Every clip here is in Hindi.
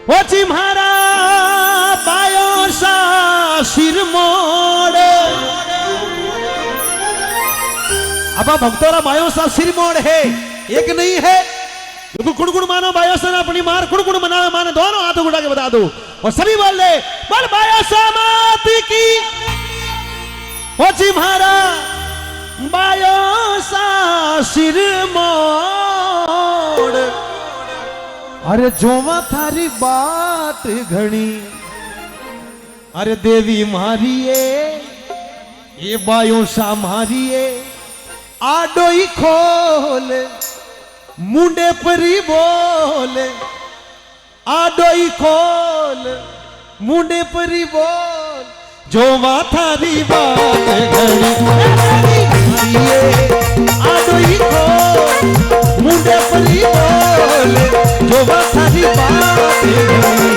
ओची म्हारा बायो सा सिर मोड़ अब भक्तोरा बायो सा सिर मोड़ है एक नहीं है। बिल्कुल कुड़कुड़ मानो बायो सा अपनी मार कुड़कुड़ मनावे माने दोनों हाथों उठा के बता दो और सभी बोल ले बोल बायो सा माती की ओची म्हारा बायो सा सिर मोड़। अरे जोवा थारी बात घणी अरे देवी मारिए ये बायो सा मारिए आडोई खोल मुंडे परी बोल आडोई खोल मुंडे परी बोल जोवा थारी बात घणी मारिए आडोई खोल मुंडे परी बोल जोवा थारी बात घणी।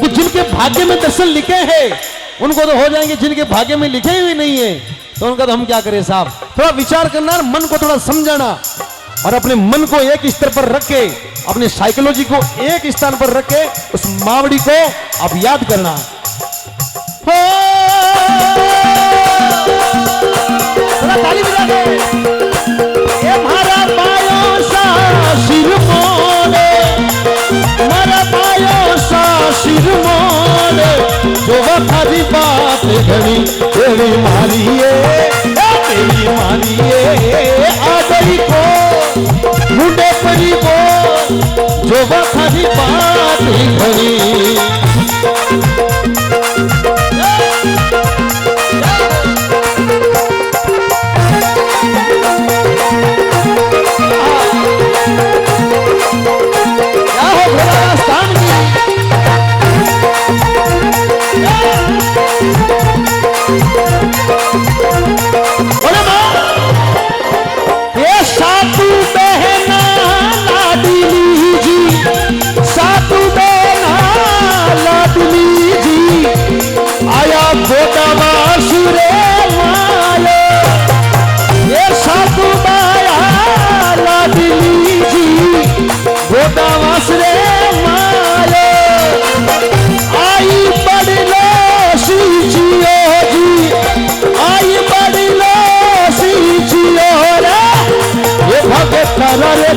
जिनके भाग्य में दर्शन लिखे हैं उनको तो हो जाएंगे, जिनके भाग्य में लिखे हुए नहीं है तो उनका तो हम क्या करें साहब। थोड़ा विचार करना, मन को थोड़ा समझाना और अपने मन को एक स्तर पर रख के अपने साइकोलॉजी को एक स्थान पर रख के उस मावड़ी को अब याद करना। ताली बजा के ये हमारा बायो सा सिर मोड़े हमारा बायो सा सिर मोड़े जो वफादी बात घड़ी तेरी मारिए आ गई को मुंडे परी बोल जो वफादी बात घड़ी।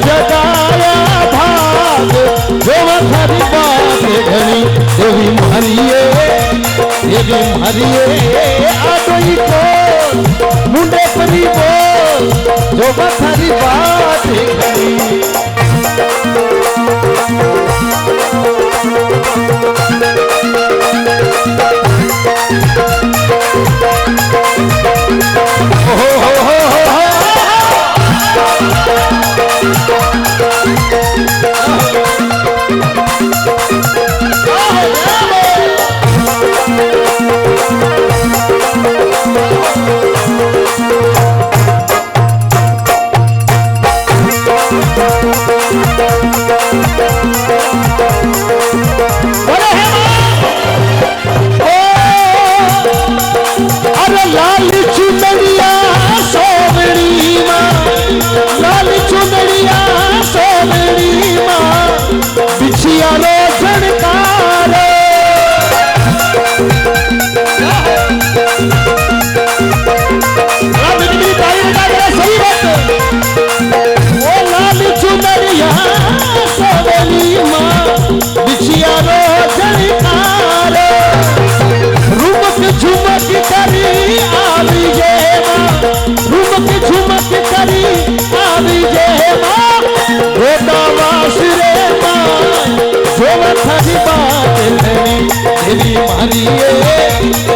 जगाया भाग जो थारी बात घड़ी देवी मारिए आडोई को मुंडे परी बोल जो थारी बात घड़ी।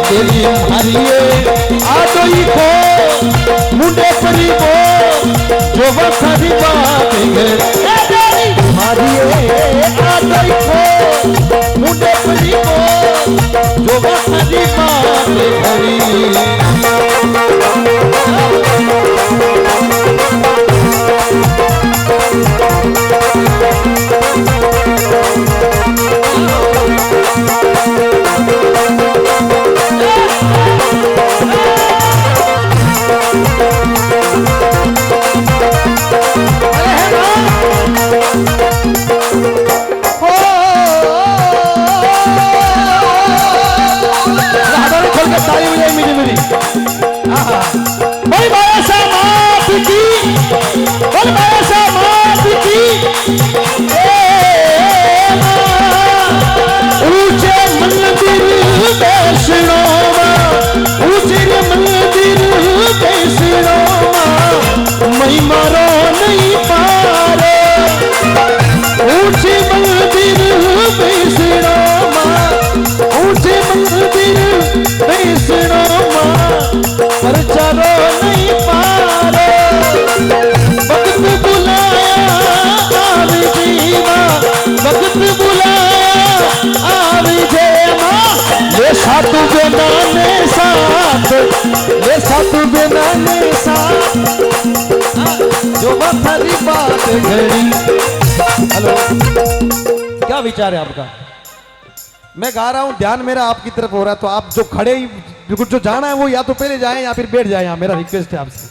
देवी मारिए आडोई को मुंडे परी बोल जो वफादी बात घड़ी मारिए आडोई को मुंडे परी बोल जो वफादी साधु बिना ने साथ, ले साधु बिना ने साथ, जो थारी बात घड़ी। हेलो, क्या विचार है आपका? मैं गा रहा हूं, ध्यान मेरा आपकी तरफ हो रहा है, तो आप जो खड़े ही बिल्कुल जो जाना है वो या तो पहले जाएं या फिर बैठ जाएं। यहाँ मेरा रिक्वेस्ट है आपसे,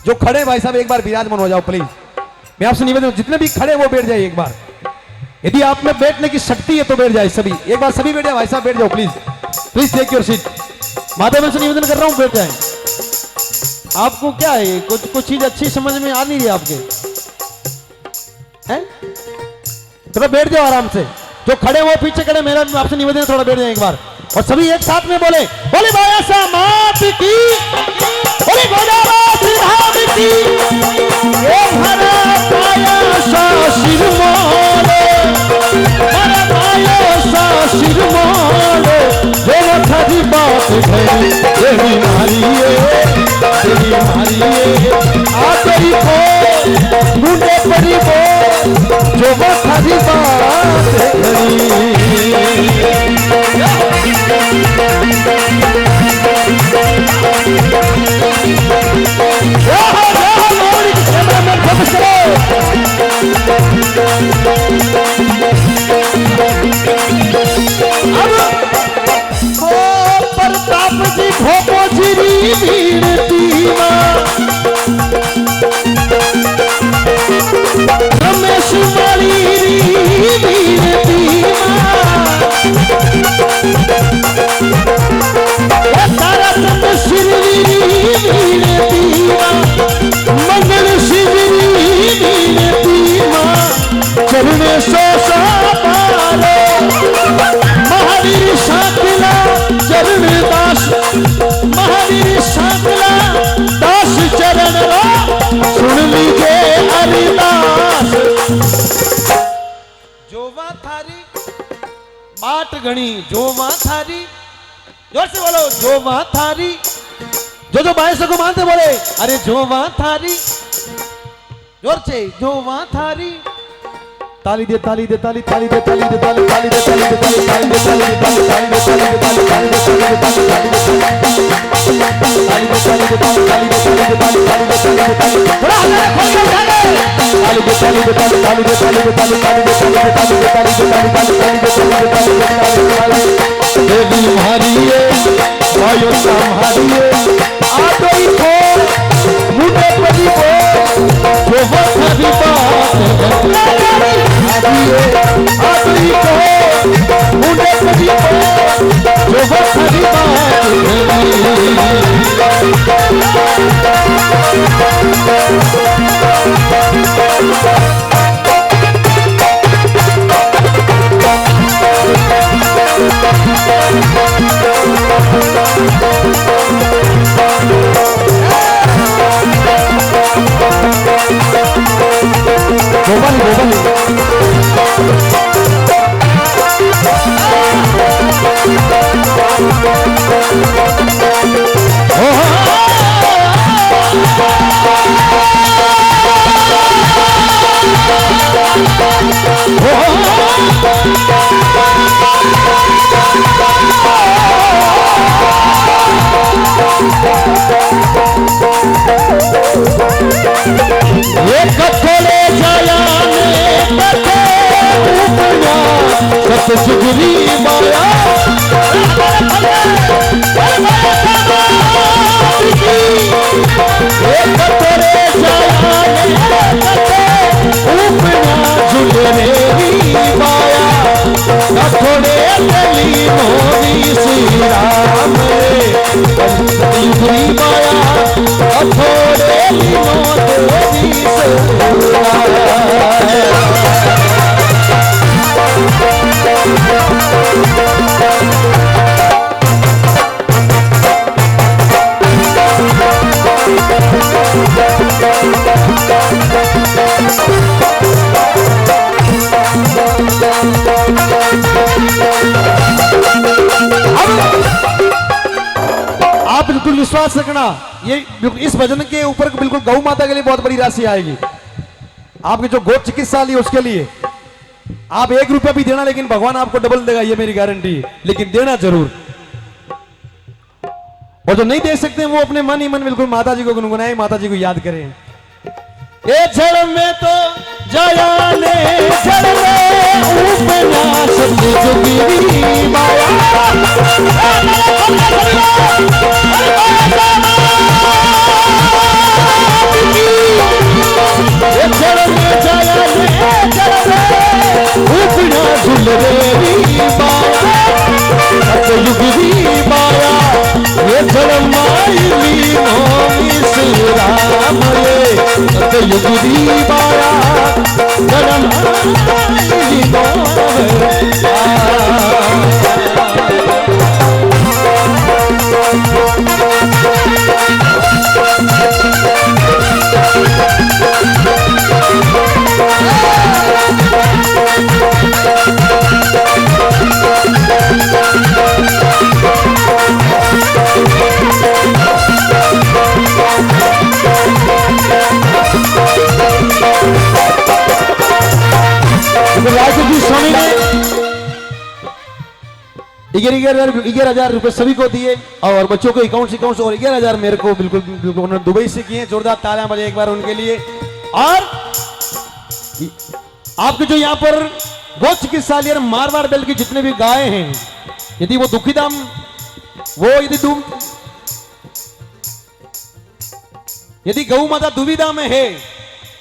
जो खड़े भाई साहब एक बार विराजमान हो जाओ प्लीज। मैं आपसे निवेदन, जितने भी खड़े वो बैठ जाए एक बार। यदि आप में बैठने की शक्ति है तो बैठ जाए सभी, एक बार सभी बैठ जाए भाई साहब, बैठ जाओ please, please take your seat. Madhav से निवेदन कर रहा हूं बैठ जाए। आपको क्या है, कुछ चीज अच्छी समझ में आ नहीं रही आपके, हैं? थोड़ा बैठ जाओ आराम से। जो खड़े वो पीछे खड़े, मेरा आपसे निवेदन है थोड़ा बैठ जाए एक बार, और सभी एक साथ में बोले, बोले बायासा मात की, बोले गोदावरी धाम की, ये हरा बायासा सिर मोरे, हरा बायासा सिर मोरे, जो थारी बात घड़ी, तेरी मारी आ तेरी को मुंडे पड़ी बोल, जो थारी बात घड़ी। प्रताप जी भोपो जिरी वीरतीमा, रमेश माली वीरतीमा, तारा चंद शिवरी वीरतीमा, मंगल शिवरी वीरतीमा, चरणे सोसा पारो, महावीर शाकिला चरण दास, महावीर शाकिला दास चरण रा, सुन लीजिए हरिदास। जोवा थारी बाट गणी, जोवा थारी, जोर से बोलो, जोवा थारी। जो बायसों को मानते बोले, अरे जोवा थारी, जोर से, जोवा थारी। ताली दे ताली दे ताली ताली दे ताली दे ताली ताली दे ताली दे ताली ताली दे ताली दे ताली ताली दे ताली दे ताली ताली दे ताली दे ताली ताली दे ताली दे ताली दे ताली दे ताली थोड़ा हल्ला खोल के उठा ले। ताली दे ताली दे ताली ताली दे ताली दे ताली ताली दे ताली दे ताली दे ताली दे ताली ताली ताली दे ताली दे ताली दे ताली देवी मारिए वायु संहारिए आ गई को मुझे पड़ी को जो वक्त भी बात आदिए आदि को मुझे पड़ी को जो वक्त भी कथोले जाया सतजुगरी माया कथोले जाया झुलरेरी माया कथोले गली मोदी श्री राम सतजुगरी माया कथोले मोदी आप बिल्कुल विश्वास रखना, ये इस भजन के ऊपर बिल्कुल गौ माता के लिए बहुत बड़ी राशि आएगी। आपकी जो गौ चिकित्सा ली उसके लिए आप 1 रुपया भी देना, लेकिन भगवान आपको डबल देगा, ये मेरी गारंटी है। लेकिन देना जरूर, और जो नहीं देख सकते हैं वो अपने मन ही मन बिल्कुल माता जी को गुनगुनाए, माता जी को याद करें। ए जड़ में तो जाया ने जड़ में उपन्यास जुगी माया जड़ में जाया ने जड़ में उपन्यास जुगी माया सतयुगी माया ये जड़ मायली नोमी श्री राम ये सतयुगी माया जड़ मायली नोमी जी स्वामी ने 11,000 रुपए सभी को दिए और बच्चों को अकाउंट से और 11,000 मेरे को बिल्कुल उन्होंने दुबई से किए। जोरदार तालियां बजाएं एक बार उनके लिए। और आपके जो यहाँ पर गौ चिकित्सालय मारवाड़ बेल की जितने भी गाय हैं, यदि वो दुखीदाम यदि गौ माता दुविधा में है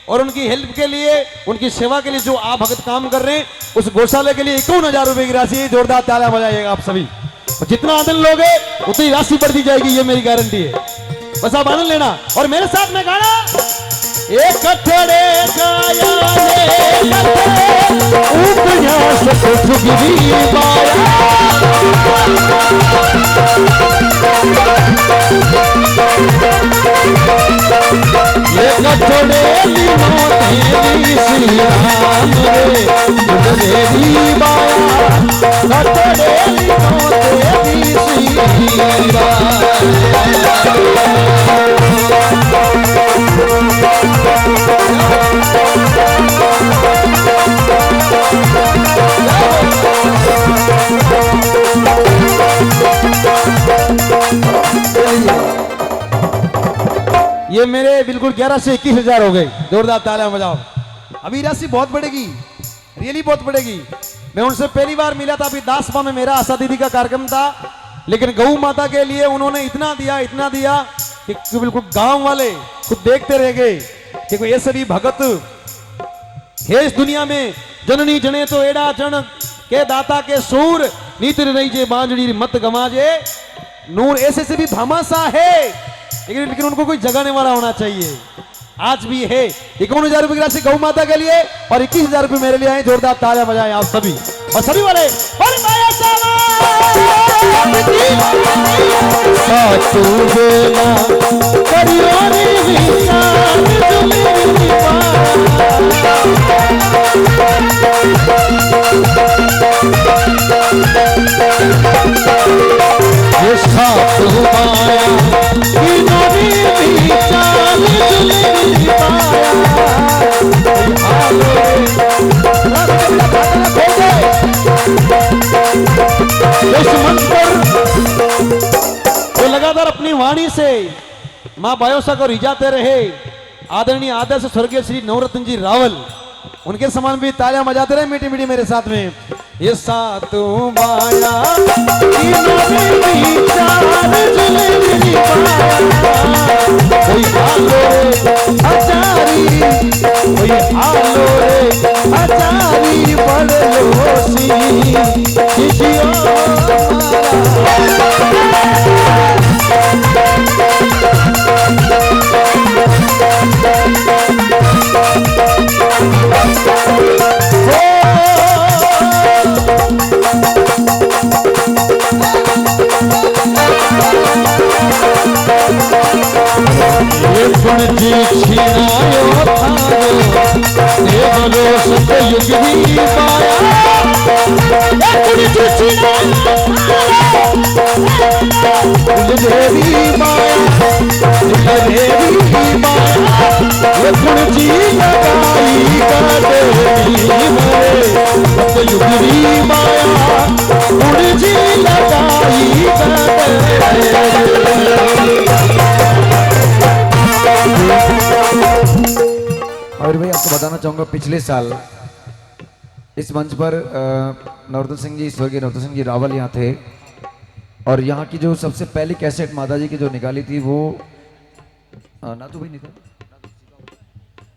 और उनकी हेल्प के लिए, उनकी सेवा के लिए जो आप भगत काम कर रहे हैं, उस गौशाले के लिए 51,000 रुपए की राशि। जोरदार तालियां बजाइएगा आप सभी। जितना आनंद लोगे उतनी राशि बढ़ती जाएगी, ये मेरी गारंटी है। बस आप आनंद लेना और मेरे साथ में गाना। एक कठड़े ये मेरे बिल्कुल 11 से 21,000 हो गए। जोरदार तालियां बजाओ। अभी राशि बहुत बढ़ेगी, रियली बहुत बढ़ेगी। मैं उनसे पहली बार मिला था, अभी दासपा में मेरा आशा दीदी का कार्यक्रम था, लेकिन गौ माता के लिए उन्होंने इतना दिया कि बिल्कुल गांव वाले खुद देखते रह गए कि कोई ऐसे भी भगत है इस दुनिया में। जननी जने तो एड़ा जन के दाता के सूर नीति नहीं जे बांजड़ी मत गमाजे नूर। ऐसे से भी भामाशा है, लेकिन उनको कोई जगाने वाला होना चाहिए। आज भी है। 51,000 रुपए की राशि गौ माता के लिए और 21,000 रुपए मेरे लिए आए। जोरदार तालियां बजाएं आप सभी और सभी वाले। तो लगातार अपनी वाणी से मां बायोसा को रिझाते रहे आदरणीय आदर्श स्वर्गीय श्री नवरत्न जी रावल, उनके समान भी तालियां बजाते रहे मीठी मीठी मेरे साथ में। ये सातु माया कोई हालो रे आचारी, कोई हालो रे आचारी बड़लोसी जिजियो जी छिनायो थारो देवलो सतयुगी पाया जी छिनायो देवी माया देवी माया जी लगाई काटेरी मेरे सतयुगी माया जी लगाई काटेरी बताना चाहूँगा पिछले साल इस मंच पर नरोत्तम सिंह जी, स्वर्गीय नरोत्तम सिंह जी रावल यहाँ थे और यहाँ की जो सबसे पहली कैसेट माता जी की जो निकाली थी वो नाथू भाई निकाल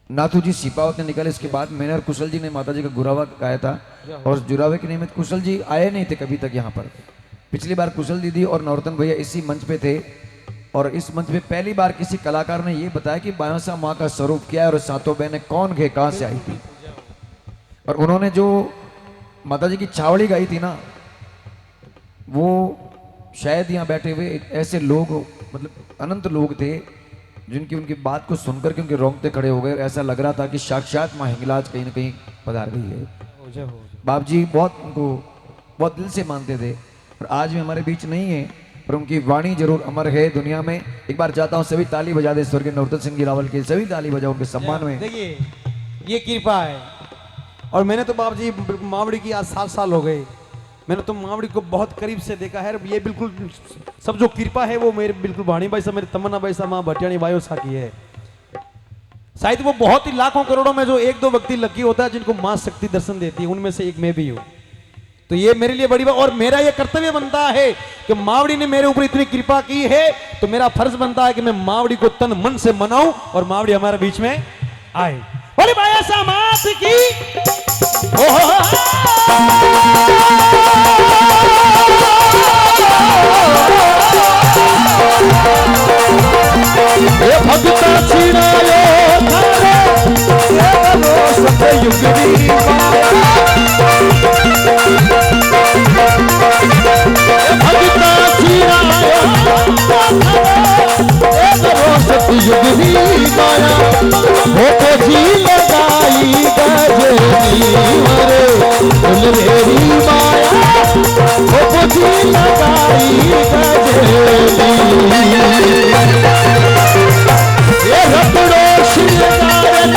नाथू जी सिपावत ने निकाले। इसके बाद मैंने और कुशल जी ने माता जी का गुरावा गाया था और जुरावे के निमित्त कुशल जी आए नहीं थे कभी तक यहाँ पर। पिछली बार कुशल दीदी और नरोत्तम भैया इसी मंच पे थे और इस मंच पे पहली बार किसी कलाकार ने ये बताया कि बायोसा माँ का स्वरूप क्या है और सातों बहनें कौन थे, कहाँ से आई थी। और उन्होंने जो माता जी की छावड़ी गाई थी ना, वो शायद यहाँ बैठे हुए ऐसे लोग, मतलब अनंत लोग थे जिनकी उनकी बात को सुनकर के उनके रोंगटे खड़े हो गए। ऐसा लग रहा था कि साक्षात माँ हिंगलाज कहीं ना कहीं पधार गई है। बाप जी बहुत उनको बहुत दिल से मानते थे और आज भी हमारे बीच नहीं है, पर उनकी वाणी जरूर अमर है दुनिया में। एक बार चाहता हूँ सभी ताली बजा दे स्वर्गीय नरोत्तम सिंह जी रावल के, सभी ताली बजाओ उनके सम्मान में। देखिए ये कृपा है। और मैंने तो बाप जी मावड़ी की आज 7 साल हो गए, मैंने तो मावड़ी को बहुत करीब से देखा है। ये बिल्कुल सब जो कृपा है वो मेरे बिल्कुल भाणी भाई साहब, मेरे तमन्ना भाई साहब, माँ भटियाणी बायो सा की है। शायद वो बहुत ही लाखों करोड़ों में जो 1-2 व्यक्ति लकी होता है जिनको मां शक्ति दर्शन देती है, उनमें से एक मैं भी हूं। तो ये मेरे लिए बड़ी बात और मेरा ये कर्तव्य बनता है कि मावड़ी ने मेरे ऊपर इतनी कृपा की है तो मेरा फर्ज बनता है कि मैं मावड़ी को तन मन से मनाऊं और मावड़ी हमारे बीच में आए। बोले बायोसा मात की। भगता छिड़ायो सतयुग भगता छिड़ायो सतयुग माया हो तो जी लगाई गजेरी मरे फुलवेरी माया हो तो जी लगाई गजेरी ये रतड़ो श्रृंगार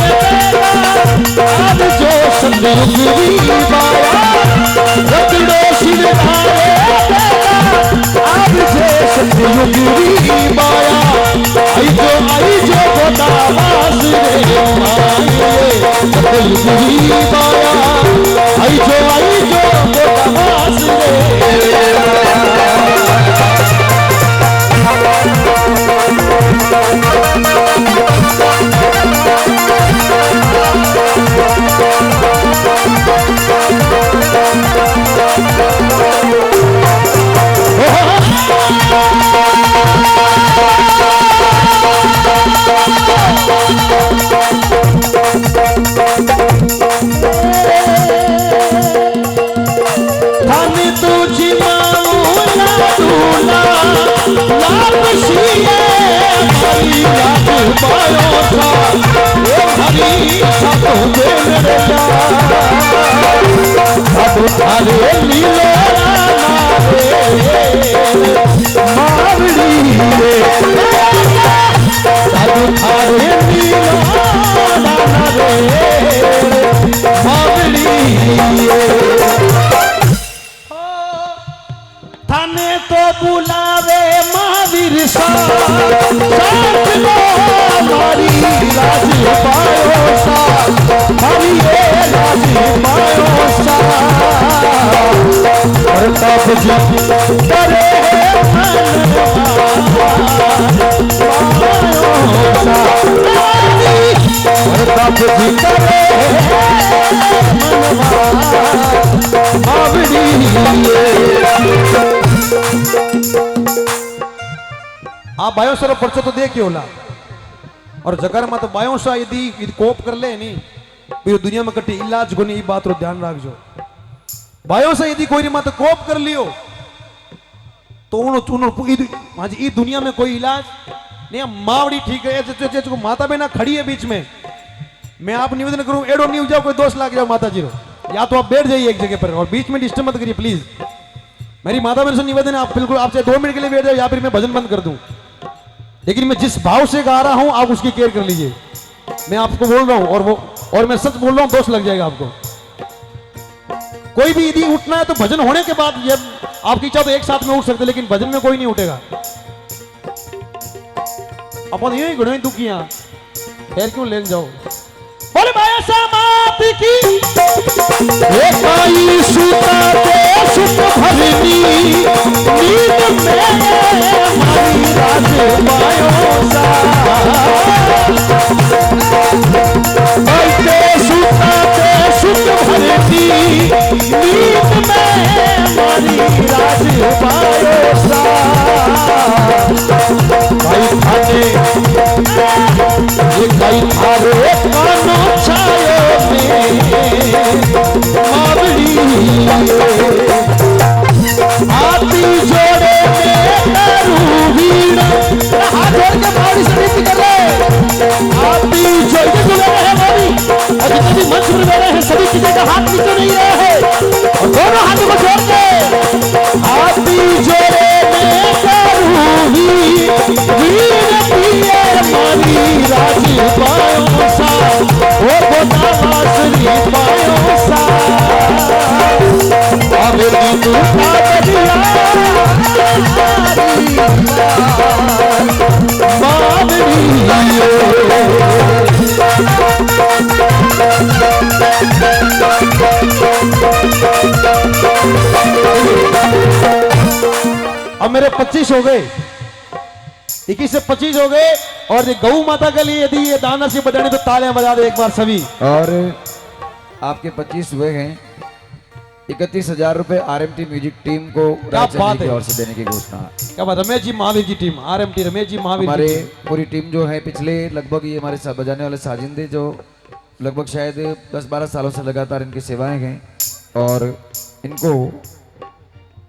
आज जो संदर्भी माया रतड़ो श्रृंगार आज जो संदर्भी माया आई जो गोदावास रे माये संदर्भी माया आई जो गोदावास रे। थाने तो बुलावे महावीर हमारी लाज पायो सा हमारी लाज पायो सा प्रताप जी करे प्रताप जी करे आप बायोसर पर्चो तो देखियो ला और जगर में तो बायोसा यदि कोप कर ले नहीं फिर दुनिया में कटी इलाज को नहीं, बात रो ध्यान रखजो। बायोसा यदि कोई मत कोप कर लियो तो उन दुनिया में कोई इलाज नहीं। मावड़ी ठीक है माता बहना खड़ी है बीच में, मैं आप निवेदन करूं एडो नहीं जाओ कोई दोष लाग जाओ माता जी रो, या तो आप बैठ जाइए एक जगह पर और बीच में डिस्टर्ब मत करिए प्लीज। मेरी माता बहन से निवेदन है आप बिल्कुल आपसे 2 मिनट के लिए बैठ जाओ या फिर मैं भजन बंद कर दूं, लेकिन मैं जिस भाव से गा रहा हूं आप उसकी केयर कर लीजिए। मैं आपको बोल रहा हूं और मैं सच बोल रहा हूं, दोष लग जाएगा आपको। कोई भी यदि उठना है तो भजन होने के बाद, ये आपकी इच्छा तो एक साथ में उठ सकते, लेकिन भजन में कोई नहीं उठेगा। अपन यही गुण दुखियां खैर क्यों ले जाओ। बोले भाई साहब मात की एकाई सुता के सुख भरनी नींद में मारी राज पायो सा ऐसे सुता के सुख भरनी नींद में मारी राज पायो सा भाई खाने ये कई थारे कानो छायो में मावड़ी आती जोड़े में करू वीणा हाथ जोड़ के मावड़ी से नीति कर रहे आती जोड़े के रहे हैं मावड़ी और जितने भी मंच में रहे हैं सभी किसी का हाथ नीचे नहीं रहे हैं और दोनों हाथों को जोड़ के आती जोड़े में करू वीणा पिए मारी राज पायो सा ओ गोदा वासरी पायो सा अबेली तू काटलिया मावड़ी अब मेरे 25 हो गए 21 से 25 हो गए और ये गौ माता के लिए यदि ये दाना से बजाने तो तालियां बजा दे एक बार सभी। और आपके 25 हुए हैं 31,000 रुपए आरएमटी म्यूजिक टीम को राजचंद्र बात जी की है। ओर से देने की घोषणा। क्या बात रमेश जी महावीर जी टीम आरएमटी रमेश जी महावीर हमारे जी पूरी टीम जो है पिछले लगभग ये हमारे साथ बजाने वाले साजिंदे जो लगभग शायद 10-12 सालों से लगातार इनकी सेवाएं हैं और इनको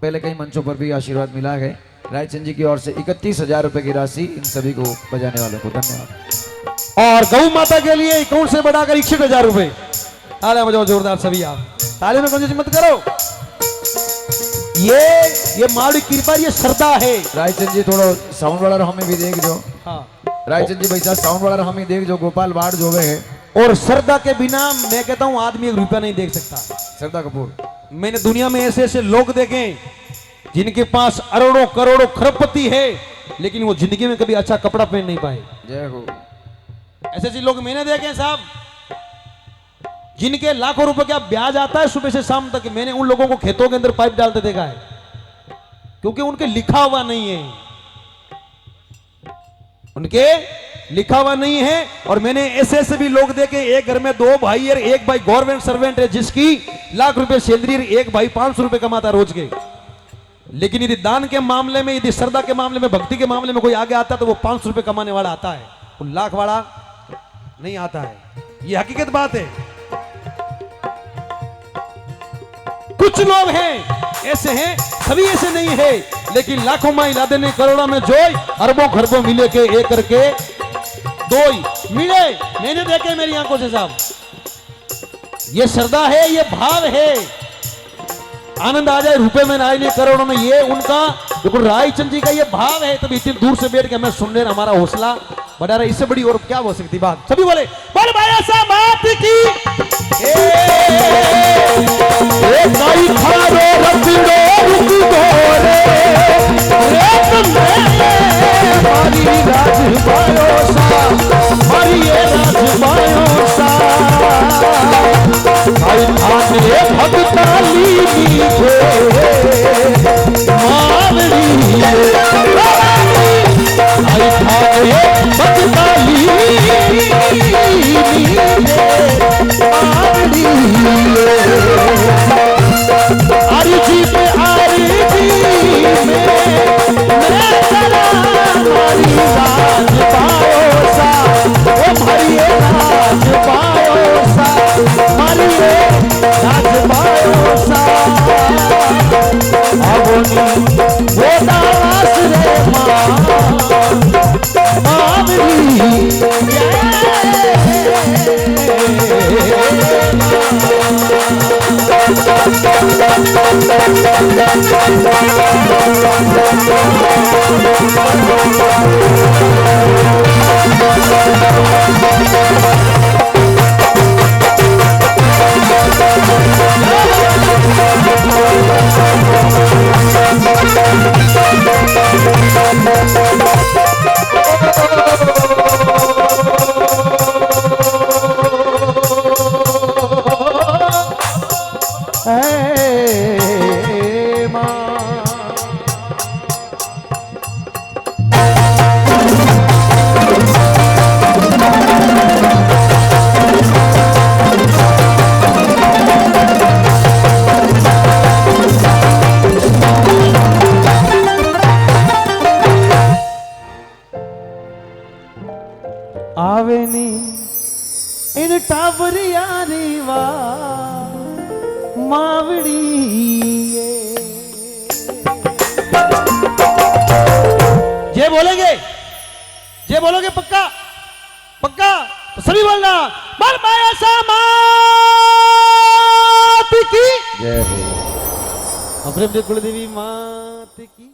पहले कई मंचों पर भी आशीर्वाद मिला है। रायचंद जी की ओर से 31,000 रुपए की राशि इन सभी को बजाने वालों को धन्यवाद। और गौ माता के लिए अकाउंट से बढ़ाकर 61,000 रुपए। तालियां बजाओ जोरदार सभी आप ताली में कंजूसी मत करो। ये मावड़ी कृपा ये श्रद्धा है। रायचंद जी थोड़ा साउंड वाला हमें भी देख जो। हाँ। रायचंद जी भैया साउंड वाला हमें देख जो गोपाल वार्ड जो है और श्रद्धा के बिना मैं कहता हूं आदमी 1 रुपया नहीं देख सकता। श्रद्धा कपूर मैंने दुनिया में ऐसे ऐसे लोग देखे जिनके पास अरबों करोड़ों खरबपति है लेकिन वो जिंदगी में कभी अच्छा कपड़ा पहन नहीं पाए। जय हो। ऐसे ऐसे लोग मैंने देखे हैं साहब जिनके लाखों रुपए का ब्याज आता है सुबह से शाम तक। मैंने उन लोगों को खेतों के अंदर पाइप डालते देखा है क्योंकि उनके लिखा हुआ नहीं है उनके लिखा हुआ नहीं है। और मैंने ऐसे ऐसे भी लोग देखे एक घर में 2 भाई और एक भाई गवर्नमेंट सर्वेंट है जिसकी लाख रुपए सैलरी और एक भाई 500 रुपए कमाता रोज के। लेकिन यदि दान के मामले में यदि श्रद्धा के मामले में भक्ति के मामले में कोई आगे आता है तो वो 500 रुपए कमाने वाला आता है वो लाख वाला नहीं आता है। ये हकीकत बात है। कुछ लोग हैं ऐसे हैं सभी ऐसे नहीं है लेकिन लाखों में इला देने करोड़ों में जोई अरबों खरबों मिले के एक करके 2 मिले। मैंने देखे मेरी आंखों से साहब। ये श्रद्धा है ये भाव है। आनंद आ जाए रुपए में ना करोड़ों में ये उनका देखो रायचंद जी का ये भाव है। तभी इतनी दूर से बैठ के हमें सुन रहे हमारा हौसला बढ़ा रहा है। इससे बड़ी और क्या हो सकती बात। सभी बोले बोल भाई ऐसा बात की नाई खारो रखड़ो रुक गोरे रेत में मारी राज पायो सा मारी ये राज पायो सा भाई थाने भगता लीनी थे मावड़ी भाई थाने भगता लीनी मावड़ी आरजी पे आरजी में मैं चला मारी राज पायो सा ओ भाई राज पायो सा मारी राज पायो सा अबोनी वो दास रे मां मावड़ी आवे नी इन टाबरिया री वाह मावड़ी ये बोलोगे पक्का पक्का तो सभी बोलना बोल बायासा मात की जय हो। अपने कुलदेवी मात की।